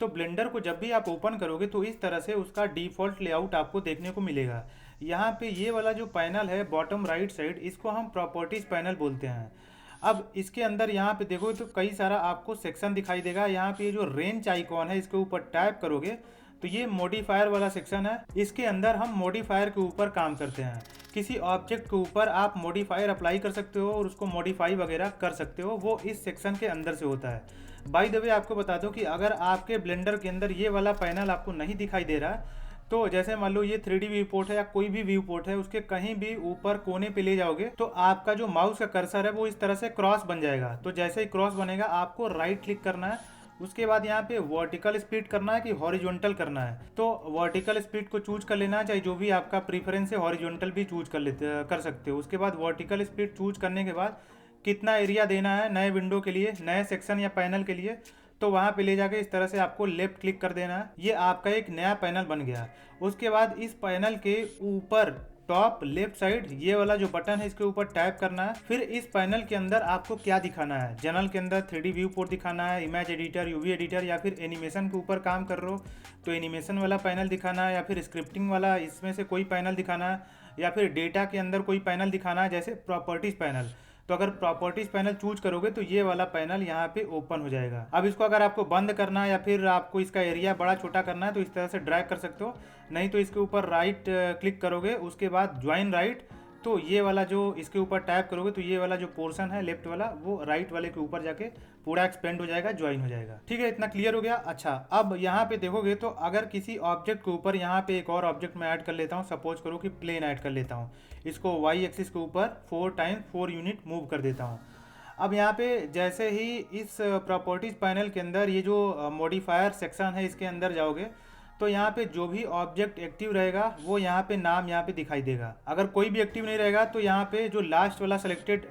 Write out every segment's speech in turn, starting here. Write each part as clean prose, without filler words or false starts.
तो ब्लेंडर को जब भी आप ओपन करोगे तो इस तरह से उसका डिफ़ॉल्ट लेआउट आपको देखने को मिलेगा। यहाँ पे ये वाला जो पैनल है बॉटम राइट साइड, इसको हम प्रॉपर्टीज़ पैनल बोलते हैं। अब इसके अंदर यहाँ पे देखोगे तो कई सारा आपको सेक्शन दिखाई देगा। यहाँ पे ये जो रेंज आइकॉन है इसके ऊपर टैप करोगे तो ये मॉडिफायर वाला सेक्शन है। इसके अंदर हम मॉडिफायर के ऊपर काम करते हैं। किसी ऑब्जेक्ट के ऊपर आप मॉडिफायर अप्लाई कर सकते हो और उसको मॉडिफाई वगैरह कर सकते हो, वो इस सेक्शन के अंदर से होता है। बाय द वे आपको बता दूं कि अगर आपके ब्लेंडर के अंदर ये वाला पैनल आपको नहीं दिखाई दे रहा है, तो जैसे मान लो ये 3D व्यू पोर्ट है या कोई भी व्यू पोर्ट है, उसके कहीं भी ऊपर कोने पे ले जाओगे तो आपका जो माउस का कर्सर है वो इस तरह से क्रॉस बन जाएगा। तो जैसे ही क्रॉस बनेगा आपको राइट क्लिक करना है, उसके बाद यहाँ पे वर्टिकल स्पीड करना है कि हॉरिजॉन्टल करना है। तो वर्टिकल स्पीड को चूज कर लेना है, चाहे जो भी आपका प्रीफरेंस है, हॉरिजॉन्टल भी चूज कर सकते हो। उसके बाद वर्टिकल स्पीड चूज करने के बाद कितना एरिया देना है नए विंडो के लिए, नए सेक्शन या पैनल के लिए, तो वहाँ पे ले जाके इस तरह से आपको लेफ्ट क्लिक कर देना है। ये आपका एक नया पैनल बन गया। उसके बाद इस पैनल के ऊपर टॉप लेफ्ट साइड ये वाला जो बटन है इसके ऊपर टैप करना है। फिर इस पैनल के अंदर आपको क्या दिखाना है, जनरल के अंदर 3D व्यू पोर्ट दिखाना है, इमेज एडिटर, यूवी एडिटर, या फिर एनिमेशन के ऊपर काम कर रहे हो तो एनिमेशन वाला पैनल दिखाना है, या फिर स्क्रिप्टिंग वाला इसमें से कोई पैनल दिखाना है, या फिर डेटा के अंदर कोई पैनल दिखाना है जैसे प्रॉपर्टीज पैनल। तो अगर प्रॉपर्टीज पैनल चूज करोगे तो ये वाला पैनल यहाँ पे ओपन हो जाएगा। अब इसको अगर आपको बंद करना है या फिर आपको इसका एरिया बड़ा छोटा करना है तो इस तरह से ड्रैग कर सकते हो, नहीं तो इसके ऊपर राइट क्लिक करोगे, उसके बाद ज्वाइन राइट, तो ये वाला जो इसके ऊपर टैप करोगे तो ये वाला जो पोर्शन है लेफ्ट वाला वो राइट वाले के ऊपर जाके पूरा एक्सपेंड हो जाएगा, ज्वाइन हो जाएगा। ठीक है, इतना क्लियर हो गया। अच्छा, अब यहाँ पे देखोगे तो अगर किसी ऑब्जेक्ट के ऊपर यहाँ पे एक और ऑब्जेक्ट मैं ऐड कर लेता हूँ, सपोज करो कि प्लेन ऐड कर लेता हूँ, इसको वाई एक्सिस के ऊपर 4x4 यूनिट मूव कर देता हूँ। अब यहाँ पे जैसे ही इस प्रॉपर्टीज पैनल के अंदर ये जो मॉडिफायर सेक्शन है इसके अंदर जाओगे तो यहाँ पे जो भी ऑब्जेक्ट एक्टिव रहेगा वो यहाँ पे नाम यहाँ पे दिखाई देगा। अगर कोई भी एक्टिव नहीं रहेगा तो यहाँ पे जो लास्ट वाला सेलेक्टेड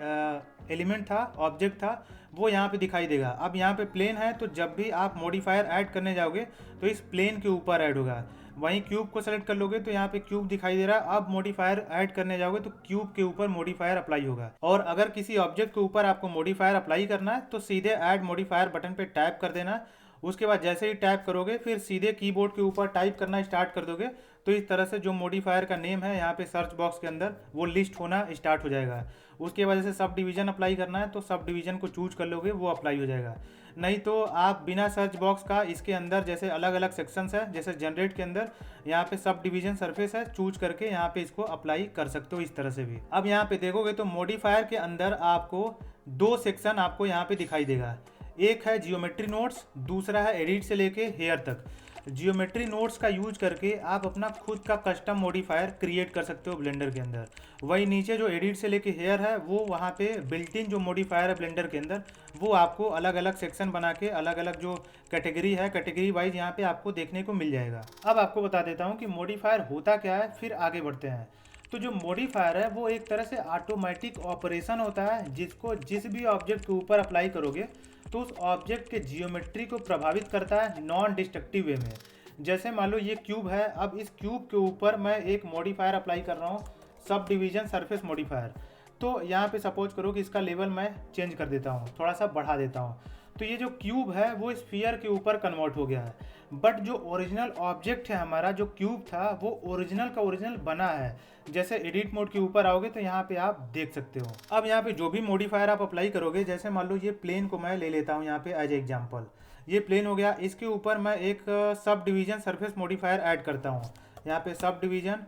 एलिमेंट था, ऑब्जेक्ट था, वो यहाँ पे दिखाई देगा। अब यहाँ पे प्लेन है तो जब भी आप मॉडिफायर ऐड करने जाओगे तो इस प्लेन के ऊपर ऐड होगा। वहीं क्यूब को सेलेक्ट कर लोगे तो यहाँ पे क्यूब दिखाई दे रहा है। अब मॉडिफायर ऐड करने जाओगे तो क्यूब के ऊपर मॉडिफायर अप्लाई होगा। और अगर किसी ऑब्जेक्ट के ऊपर आपको मॉडिफायर अप्लाई करना है तो सीधे ऐड मॉडिफायर बटन पे टैप कर देना। उसके बाद जैसे ही टैप करोगे फिर सीधे कीबोर्ड के ऊपर टाइप करना स्टार्ट कर दोगे तो इस तरह से जो मॉडिफायर का नेम है यहाँ पे सर्च बॉक्स के अंदर वो लिस्ट होना स्टार्ट हो जाएगा। उसके बाद जैसे सब डिवीजन अप्लाई करना है तो सब डिवीजन को चूज कर लोगे, वो अप्लाई हो जाएगा। नहीं तो आप बिना सर्च बॉक्स का इसके अंदर जैसे अलग अलग सेक्शंस है, जैसे जनरेट के अंदर यहाँ पे सब डिवीजन सरफेस है, चूज करके यहाँ पे इसको अप्लाई कर सकते हो इस तरह से भी। अब यहाँ पे देखोगे तो मॉडिफायर के अंदर आपको दो सेक्शन आपको यहाँ पे दिखाई देगा। एक है जियोमेट्री नोट्स, दूसरा है एडिट से लेके हेयर तक। जियोमेट्री नोट्स का यूज करके आप अपना खुद का कस्टम मॉडिफायर क्रिएट कर सकते हो ब्लेंडर के अंदर। वही नीचे जो एडिट से लेके हेयर है वो वहाँ पे बिल्ट इन जो मॉडिफायर है ब्लेंडर के अंदर वो आपको अलग अलग सेक्शन बना के अलग अलग जो कैटेगरी है, कैटेगरी वाइज यहाँ पे आपको देखने को मिल जाएगा। अब आपको बता देता हूँ कि मॉडिफायर होता क्या है, फिर आगे बढ़ते हैं। तो जो मॉडिफायर है वो एक तरह से ऑटोमेटिक ऑपरेशन होता है जिसको जिस भी ऑब्जेक्ट के ऊपर अप्लाई करोगे तो उस ऑब्जेक्ट के जियोमेट्री को प्रभावित करता है नॉन डिस्ट्रक्टिव वे में। जैसे मान लो ये क्यूब है, अब इस क्यूब के ऊपर मैं एक मॉडिफायर अप्लाई कर रहा हूँ, सब डिवीजन सरफेस मॉडिफायर। तो यहाँ पे सपोज करो कि इसका लेवल मैं चेंज कर देता हूँ, थोड़ा सा बढ़ा देता हूँ, तो ये जो क्यूब है वो स्फीयर के ऊपर कन्वर्ट हो गया है। बट जो ओरिजिनल ऑब्जेक्ट है हमारा, जो क्यूब था, वो ओरिजिनल का ओरिजिनल बना है। जैसे एडिट मोड के ऊपर आओगे तो यहाँ पे आप देख सकते हो। अब यहाँ पे जो भी मॉडिफायर आप अप्लाई करोगे, जैसे मान लो ये प्लेन को मैं ले लेता हूँ यहाँ पे एज एग्जाम्पल, ये प्लेन हो गया, इसके ऊपर मैं एक sub division surface modifier add करता हूँ। यहाँ पे सब डिवीजन,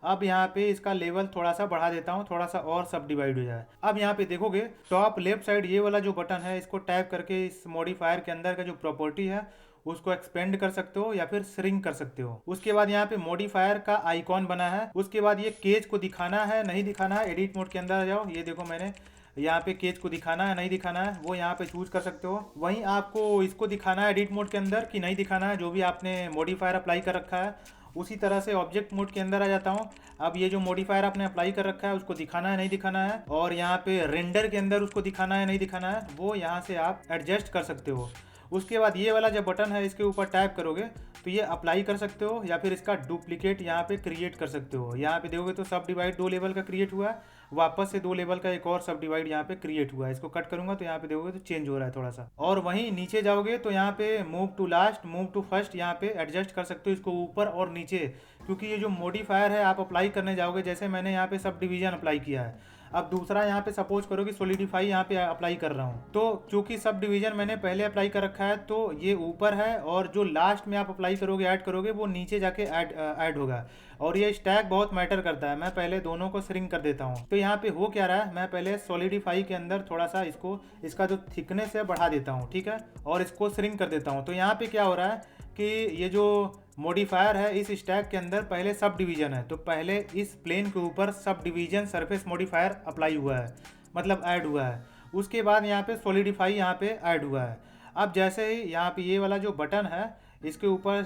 अब यहाँ पे इसका लेवल थोड़ा सा बढ़ा देता हूँ, थोड़ा सा और सब डिवाइड हो जाए। अब यहाँ पे देखोगे टॉप लेफ्ट साइड ये वाला जो बटन है इसको टैप करके इस मॉडिफायर के अंदर का जो प्रॉपर्टी है उसको एक्सपेंड कर सकते हो या फिर श्रिंक कर सकते हो। उसके बाद यहाँ पे मॉडिफायर का आइकॉन बना है। उसके बाद ये केज को दिखाना है नहीं दिखाना है, एडिट मोड के अंदर आ जाओ, ये देखो मैंने यहाँ पे केज को दिखाना है नहीं दिखाना है वो यहाँ पे चूज कर सकते हो। वहीं आपको इसको दिखाना है एडिट मोड के अंदर कि नहीं दिखाना है, जो भी आपने मॉडिफायर अप्लाई कर रखा है। उसी तरह से ऑब्जेक्ट मोड के अंदर आ जाता हूँ। अब ये जो मॉडिफायर आपने अप्लाई कर रखा है उसको दिखाना है नहीं दिखाना है, और यहाँ पे रेंडर के अंदर उसको दिखाना है नहीं दिखाना है, वो यहाँ से आप एडजस्ट कर सकते हो। उसके बाद ये वाला जो बटन है इसके ऊपर टैप करोगे तो ये अप्लाई कर सकते हो या फिर इसका डुप्लीकेट यहाँ पे क्रिएट कर सकते हो। यहाँ पे देखोगे तो सब डिवाइड 2 लेवल का क्रिएट हुआ है। वापस से 2 लेवल का एक और सब डिवाइड यहाँ पे क्रिएट हुआ है। इसको कट करूंगा तो यहाँ पे देखोगे तो चेंज हो रहा है थोड़ा सा। और वहीं नीचे जाओगे तो यहाँ पे move to last, move to first, यहाँ पे एडजस्ट कर सकते हो इसको ऊपर और नीचे, क्योंकि ये जो मॉडिफायर है आप अप्लाई करने जाओगे, जैसे मैंने यहाँ पे सब डिवीजन अप्लाई किया है, अब दूसरा यहाँ पे सपोज करो कि सॉलिडिफाई यहाँ पे अप्लाई कर रहा हूँ, तो चूंकि सब डिवीजन मैंने पहले अप्लाई कर रखा है तो ये ऊपर है, और जो लास्ट में आप अप्लाई करोगे, ऐड करोगे, वो नीचे जाके ऐड होगा। और ये स्टैक बहुत मैटर करता है। मैं पहले दोनों को श्रिंक कर देता हूँ। तो यहाँ पे हो क्या रहा है, मैं पहले सॉलिडिफाई के अंदर थोड़ा सा इसको, इसका जो थिकनेस है बढ़ा देता हूँ, ठीक है, और इसको श्रिंक कर देता हूँ। तो यहाँ पे क्या हो रहा है कि ये जो मॉडिफायर है इस स्टैक के अंदर पहले सब डिवीजन है, तो पहले इस प्लेन के ऊपर sub division surface modifier apply हुआ है, मतलब ऐड हुआ है। उसके बाद यहाँ पे सॉलिडिफाई यहाँ पे ऐड हुआ है। अब जैसे ही यहाँ पे ये वाला जो बटन है इसके ऊपर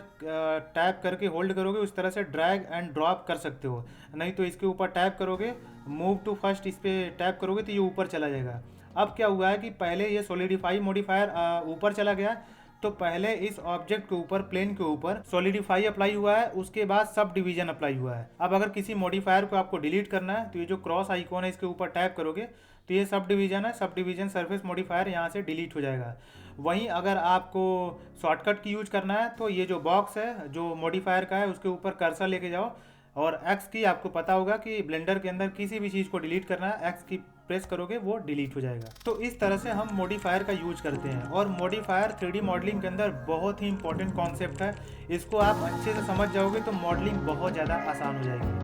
टैप करके होल्ड करोगे, उस तरह से ड्रैग एंड ड्रॉप कर सकते हो। नहीं तो इसके ऊपर टैप करोगे, मूव टू फर्स्ट इस पर टैप करोगे तो ये ऊपर चला जाएगा। अब क्या हुआ है कि पहले ये सॉलिडिफाई मॉडिफायर ऊपर चला गया, तो पहले इस ऑब्जेक्ट के ऊपर, प्लेन के ऊपर सॉलिडिफाई अप्लाई हुआ है, उसके बाद सब डिवीजन अप्लाई हुआ है। अब अगर किसी मॉडिफायर को आपको डिलीट करना है तो ये जो क्रॉस आइकॉन है इसके ऊपर टैप करोगे तो ये सब डिवीजन है, सब डिवीजन सरफेस मॉडिफायर यहाँ से डिलीट हो जाएगा। वहीं अगर आपको शॉर्टकट की यूज करना है तो ये जो बॉक्स है जो मॉडिफायर का है उसके ऊपर कर्सर लेके जाओ, और एक्स की आपको पता होगा कि ब्लेंडर के अंदर किसी भी चीज़ को डिलीट करना है, एक्स की प्रेस करोगे वो डिलीट हो जाएगा। तो इस तरह से हम मॉडिफायर का यूज करते हैं। और मॉडिफायर 3D मॉडलिंग के अंदर बहुत ही इंपॉर्टेंट कॉन्सेप्ट है। इसको आप अच्छे से समझ जाओगे तो मॉडलिंग बहुत ज़्यादा आसान हो जाएगी।